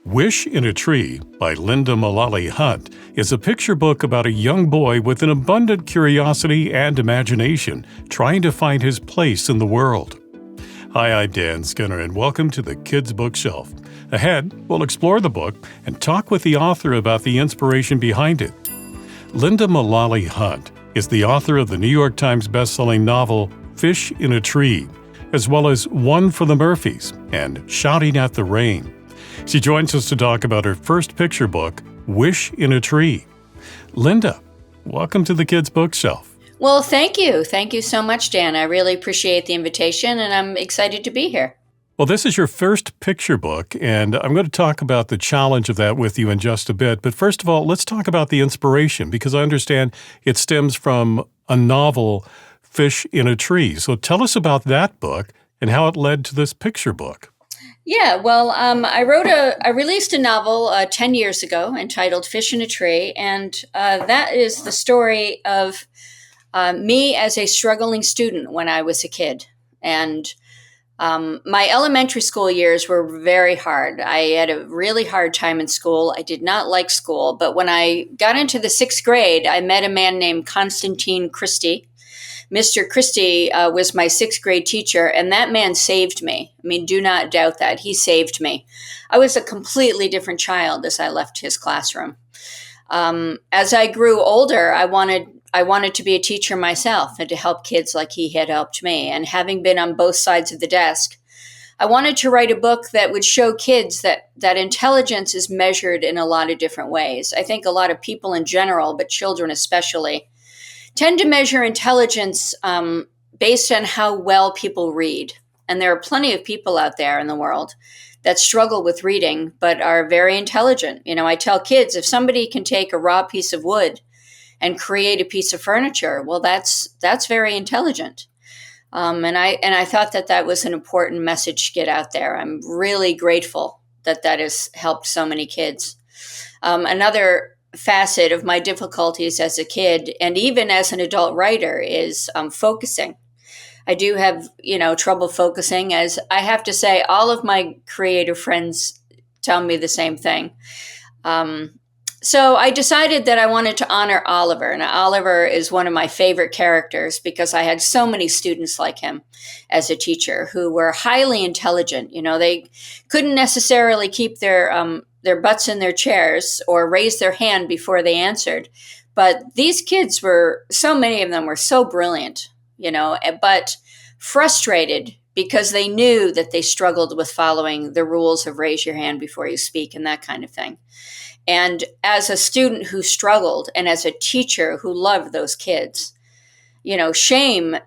Wish in a Tree by Lynda Mullaly Hunt is a picture book about a young boy with an abundant curiosity and imagination trying to find his place in the world. Hi, I'm Dan Skinner, and welcome to the Kids Bookshelf. Ahead, we'll explore the book and talk with the author about the inspiration behind it. Lynda Mullaly Hunt is the author of the New York Times bestselling novel Fish in a Tree, as well as One for the Murphys and Shouting at the Rain. She joins us to talk about her first picture book, Wish in a Tree. Lynda, welcome to the Kids Bookshelf. Well, thank you. Thank you so much, Dan. I really appreciate the invitation, and I'm excited to be here. Well, this is your first picture book, and I'm going to talk about the challenge of that with you in just a bit. But first of all, let's talk about the inspiration, because I understand it stems from a novel, Fish in a Tree. So tell us about that book and how it led to this picture book. Yeah, well, I released a novel 10 years ago entitled Fish in a Tree, and that is the story of me as a struggling student when I was a kid. And my elementary school years were very hard. I had a really hard time in school. I did not like school, but when I got into the sixth grade, I met a man named Constantine Christie. Mr. Christie was my sixth grade teacher, and that man saved me. I mean, do not doubt that. He saved me. I was a completely different child as I left his classroom. As I grew older, I wanted to be a teacher myself and to help kids like he had helped me. And having been on both sides of the desk, I wanted to write a book that would show kids that intelligence is measured in a lot of different ways. I think a lot of people in general, but children especially, tend to measure intelligence based on how well people read. And there are plenty of people out there in the world that struggle with reading, but are very intelligent. You know, I tell kids, if somebody can take a raw piece of wood and create a piece of furniture, well, that's very intelligent. And I thought that was an important message to get out there. I'm really grateful that has helped so many kids. Another facet of my difficulties as a kid and even as an adult writer is focusing. I do have, trouble focusing, as I have to say, all of my creative friends tell me the same thing. So I decided that I wanted to honor Oliver. And Oliver is one of my favorite characters because I had so many students like him as a teacher who were highly intelligent. You know, they couldn't necessarily keep their butts in their chairs or raise their hand before they answered. But these kids so many of them were so brilliant, but frustrated because they knew that they struggled with following the rules of raise your hand before you speak and that kind of thing. And as a student who struggled and as a teacher who loved those kids, shame,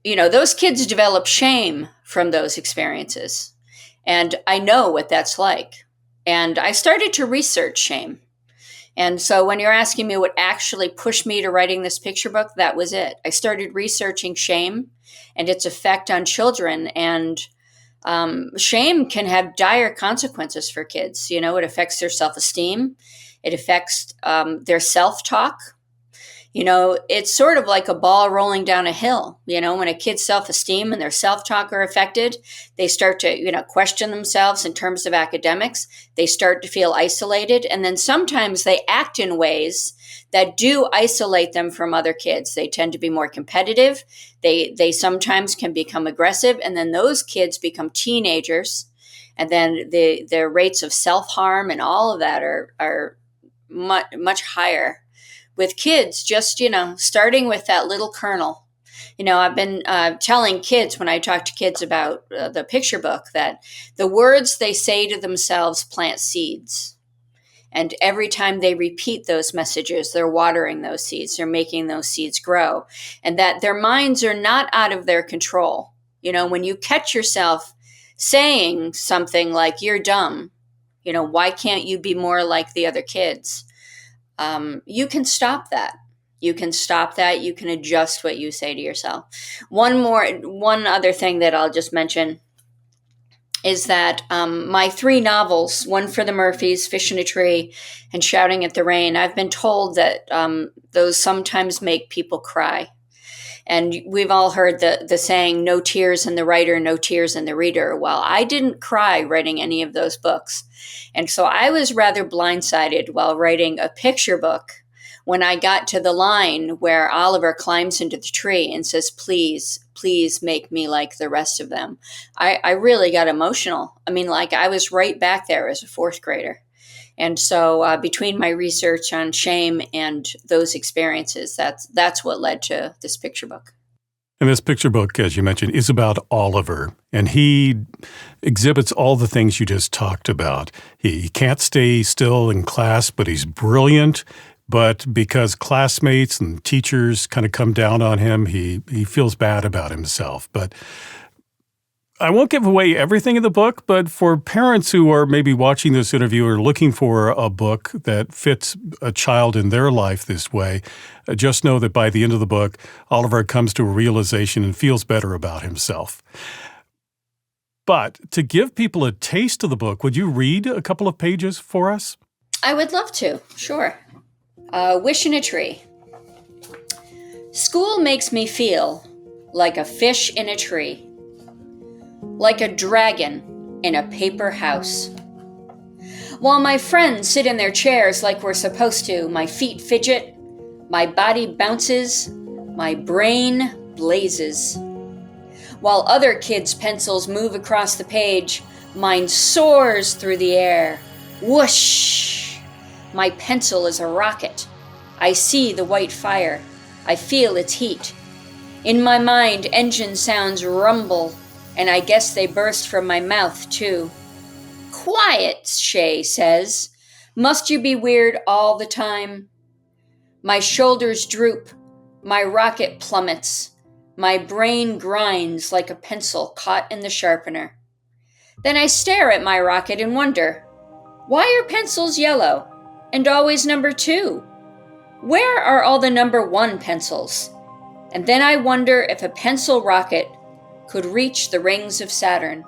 those kids develop shame from those experiences. And I know what that's like. And I started to research shame. And so when you're asking me what actually pushed me to writing this picture book, that was it. I started researching shame and its effect on children. And shame can have dire consequences for kids. It affects their self-esteem. It affects their self-talk. It's sort of like a ball rolling down a hill. When a kid's self-esteem and their self-talk are affected, they start to, question themselves in terms of academics. They start to feel isolated. And then sometimes they act in ways that do isolate them from other kids. They tend to be more competitive. They sometimes can become aggressive. And then those kids become teenagers. And then the rates of self-harm and all of that are much, much higher. With kids, just, starting with that little kernel. I've been telling kids when I talk to kids about the picture book that the words they say to themselves plant seeds. And every time they repeat those messages, they're watering those seeds. They're making those seeds grow. And that their minds are not out of their control. When you catch yourself saying something like, you're dumb, why can't you be more like the other kids? You can stop that. You can stop that. You can adjust what you say to yourself. One other thing that I'll just mention is that my three novels, One for the Murphys, Fish in a Tree, and Shouting at the Rain, I've been told that those sometimes make people cry. And we've all heard the saying, no tears in the writer, no tears in the reader. Well, I didn't cry writing any of those books. And so I was rather blindsided while writing a picture book when I got to the line where Oliver climbs into the tree and says, please, please make me like the rest of them. I really got emotional. I mean, like I was right back there as a fourth grader. And so between my research on shame and those experiences, that's what led to this picture book. And this picture book, as you mentioned, is about Oliver, and he exhibits all the things you just talked about. He can't stay still in class, but he's brilliant. But because classmates and teachers kind of come down on him, he feels bad about himself. But I won't give away everything in the book, but for parents who are maybe watching this interview or looking for a book that fits a child in their life this way, just know that by the end of the book, Oliver comes to a realization and feels better about himself. But to give people a taste of the book, would you read a couple of pages for us? I would love to, sure. Wish in a Tree. School makes me feel like a fish in a tree, like a dragon in a paper house. While my friends sit in their chairs like we're supposed to, my feet fidget, my body bounces, my brain blazes. While other kids' pencils move across the page, mine soars through the air. Whoosh! My pencil is a rocket. I see the white fire. I feel its heat. In my mind, engine sounds rumble, and I guess they burst from my mouth, too. Quiet, Shay says. Must you be weird all the time? My shoulders droop. My rocket plummets. My brain grinds like a pencil caught in the sharpener. Then I stare at my rocket and wonder, why are pencils yellow and always number 2? Where are all the number 1 pencils? And then I wonder if a pencil rocket could reach the rings of Saturn.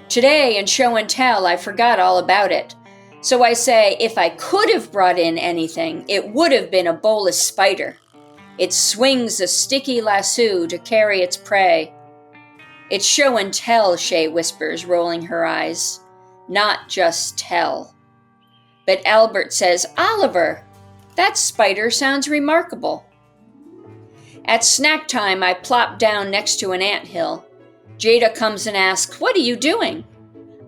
Today in show and tell, I forgot all about it. So I say, if I could have brought in anything, it would have been a bolus spider. It swings a sticky lasso to carry its prey. It's show and tell, Shay whispers, rolling her eyes. Not just tell. But Albert says, Oliver, that spider sounds remarkable. At snack time, I plop down next to an anthill. Jada comes and asks, what are you doing?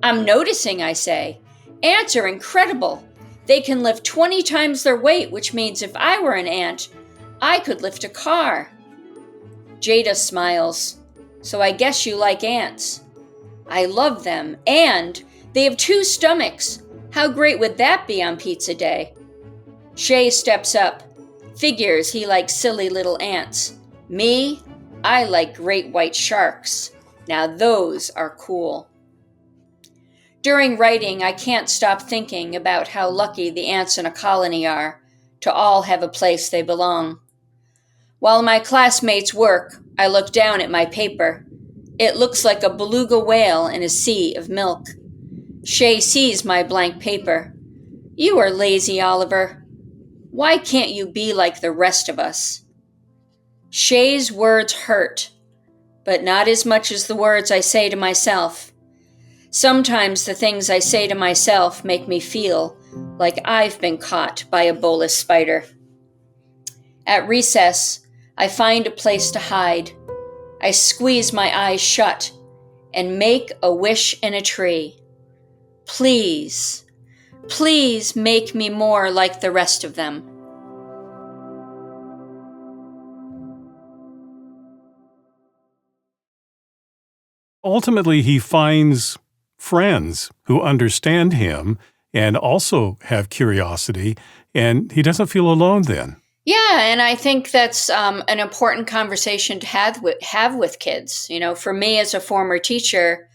I'm noticing, I say. Ants are incredible. They can lift 20 times their weight, which means if I were an ant, I could lift a car. Jada smiles. So I guess you like ants. I love them, and they have 2 stomachs. How great would that be on pizza day? Shay steps up. Figures he likes silly little ants. Me, I like great white sharks. Now those are cool. During writing, I can't stop thinking about how lucky the ants in a colony are to all have a place they belong. While my classmates work, I look down at my paper. It looks like a beluga whale in a sea of milk. Shay sees my blank paper. You are lazy, Oliver. Why can't you be like the rest of us? Shay's words hurt, but not as much as the words I say to myself. Sometimes the things I say to myself make me feel like I've been caught by a bolus spider. At recess, I find a place to hide. I squeeze my eyes shut and make a wish in a tree. Please, please make me more like the rest of them. Ultimately, he finds friends who understand him and also have curiosity, and he doesn't feel alone then. Yeah, and I think that's an important conversation to have with kids. You know, for me as a former teacher,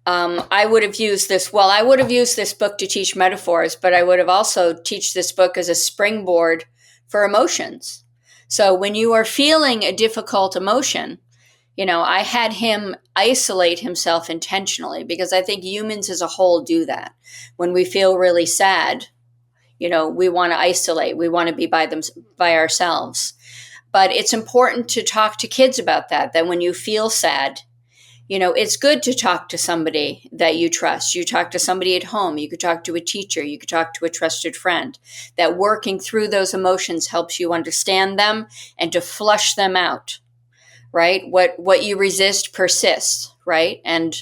I would have used this book to teach metaphors, but I would have also teach this book as a springboard for emotions. So when you are feeling a difficult emotion, you know, I had him isolate himself intentionally because I think humans as a whole do that. When we feel really sad, you know, we want to isolate. We want to be by ourselves. But it's important to talk to kids about that when you feel sad, It's good to talk to somebody that you trust. You talk to somebody at home. You could talk to a teacher. You could talk to a trusted friend. That working through those emotions helps you understand them and to flush them out, right? What you resist persists, right? And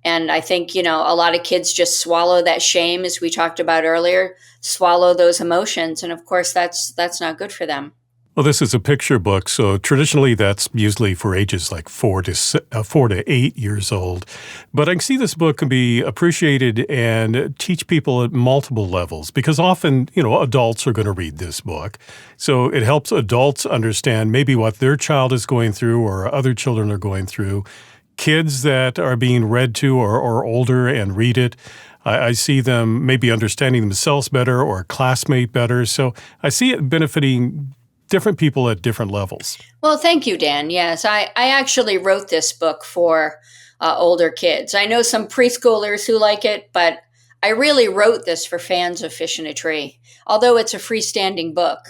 I think, a lot of kids just swallow that shame, as we talked about earlier, swallow those emotions. And of course, that's not good for them. Well, this is a picture book, so traditionally that's usually for ages like 4 to 8 years old. But I can see this book can be appreciated and teach people at multiple levels because often, adults are going to read this book. So it helps adults understand maybe what their child is going through or other children are going through. Kids that are being read to or older and read it, I see them maybe understanding themselves better or a classmate better. So I see it benefiting different people at different levels. Well, thank you, Dan. Yes, I actually wrote this book for older kids. I know some preschoolers who like it, but I really wrote this for fans of Fish in a Tree. Although it's a freestanding book,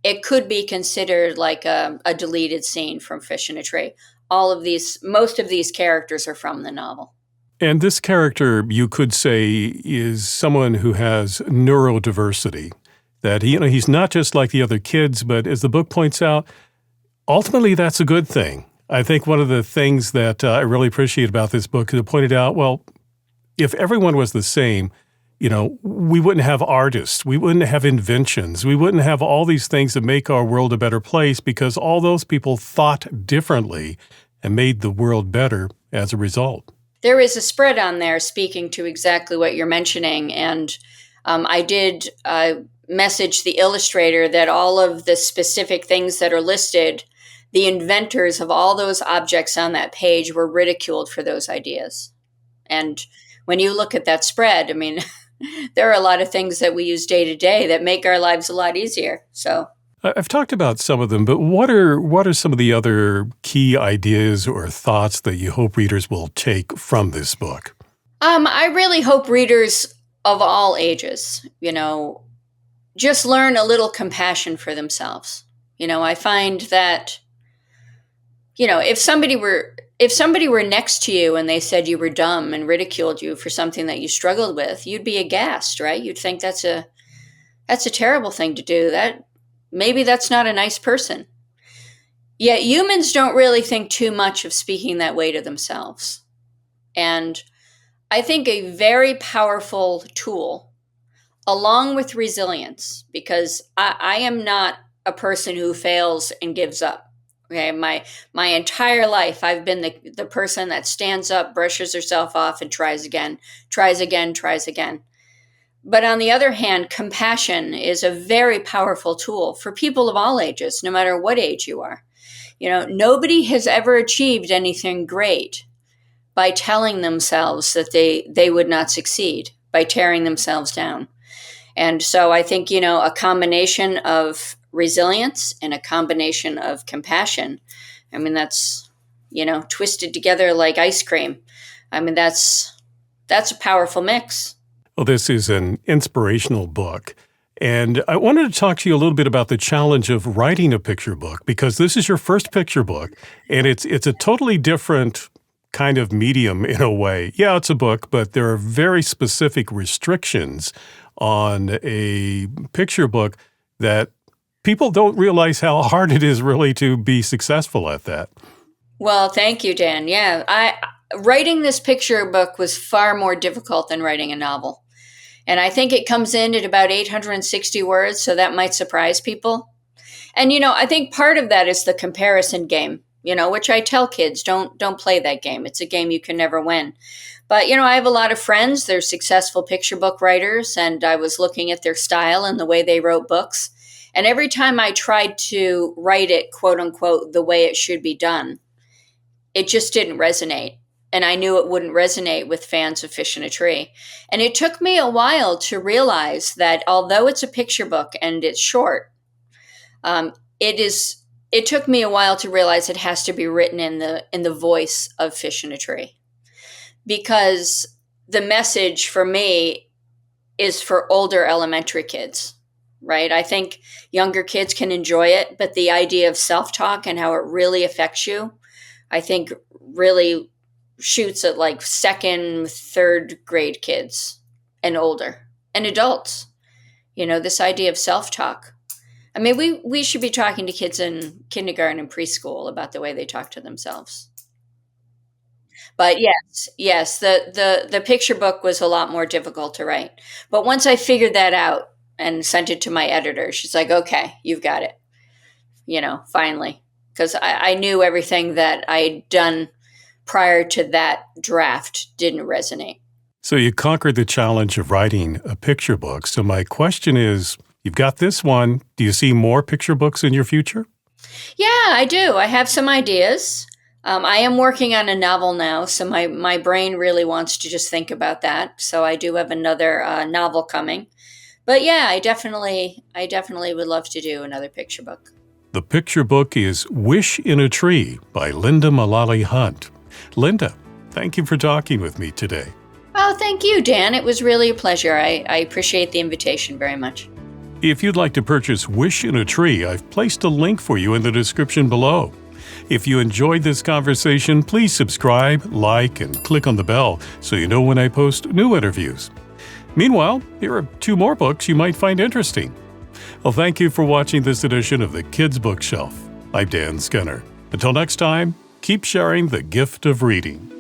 it could be considered like a deleted scene from Fish in a Tree. Most of these characters are from the novel. And this character, you could say, is someone who has neurodiversity. That he's not just like the other kids, but as the book points out, ultimately that's a good thing. I think one of the things that I really appreciate about this book is it pointed out, well, if everyone was the same, we wouldn't have artists, we wouldn't have inventions, we wouldn't have all these things that make our world a better place because all those people thought differently and made the world better as a result. There is a spread on there speaking to exactly what you're mentioning, and I did message the illustrator that all of the specific things that are listed, the inventors of all those objects on that page were ridiculed for those ideas. And when you look at that spread, I mean, there are a lot of things that we use day to day that make our lives a lot easier. So I've talked about some of them, but what are some of the other key ideas or thoughts that you hope readers will take from this book? I really hope readers of all ages, just learn a little compassion for themselves. I find that, if somebody were next to you and they said you were dumb and ridiculed you for something that you struggled with, you'd be aghast, right? You'd think that's a terrible thing to do. Maybe that's not a nice person. Yet humans don't really think too much of speaking that way to themselves. And I think a very powerful tool, along with resilience, because I am not a person who fails and gives up. Okay, my entire life, I've been the person that stands up, brushes herself off, and tries again. But on the other hand, compassion is a very powerful tool for people of all ages, no matter what age you are. Nobody has ever achieved anything great by telling themselves that they would not succeed, by tearing themselves down. And so I think, a combination of resilience and a combination of compassion, that's, twisted together like ice cream. That's a powerful mix. Well, this is an inspirational book. And I wanted to talk to you a little bit about the challenge of writing a picture book, because this is your first picture book, and it's a totally different kind of medium in a way. Yeah, it's a book, but there are very specific restrictions on a picture book that people don't realize how hard it is really to be successful at that. Well, thank you, Dan. Yeah, writing this picture book was far more difficult than writing a novel. And I think it comes in at about 860 words, so that might surprise people. And, I think part of that is the comparison game, which I tell kids, don't play that game. It's a game you can never win. But, I have a lot of friends, they're successful picture book writers, and I was looking at their style and the way they wrote books. And every time I tried to write it, quote unquote, the way it should be done, it just didn't resonate. And I knew it wouldn't resonate with fans of Fish in a Tree. And it took me a while to realize that although it's a picture book and it's short, it took me a while to realize it has to be written in the voice of Fish in a Tree. Because the message for me is for older elementary kids, right? I think younger kids can enjoy it, but the idea of self-talk and how it really affects you, I think really shoots at like second, third grade kids and older and adults. This idea of self-talk. I mean, we should be talking to kids in kindergarten and preschool about the way they talk to themselves. But yes, the picture book was a lot more difficult to write. But once I figured that out and sent it to my editor, she's like, okay, you've got it, finally. Because I knew everything that I'd done prior to that draft didn't resonate. So you conquered the challenge of writing a picture book. So my question is, you've got this one. Do you see more picture books in your future? Yeah, I do. I have some ideas. I am working on a novel now, so my brain really wants to just think about that. So I do have another novel coming. But yeah, I definitely would love to do another picture book. The picture book is Wish in a Tree by Lynda Mullaly Hunt. Lynda, thank you for talking with me today. Oh, thank you, Dan. It was really a pleasure. I appreciate the invitation very much. If you'd like to purchase Wish in a Tree, I've placed a link for you in the description below. If you enjoyed this conversation, please subscribe, like, and click on the bell so you know when I post new interviews. Meanwhile, here are 2 more books you might find interesting. Well, thank you for watching this edition of the Kids Bookshelf. I'm Dan Skinner. Until next time, keep sharing the gift of reading.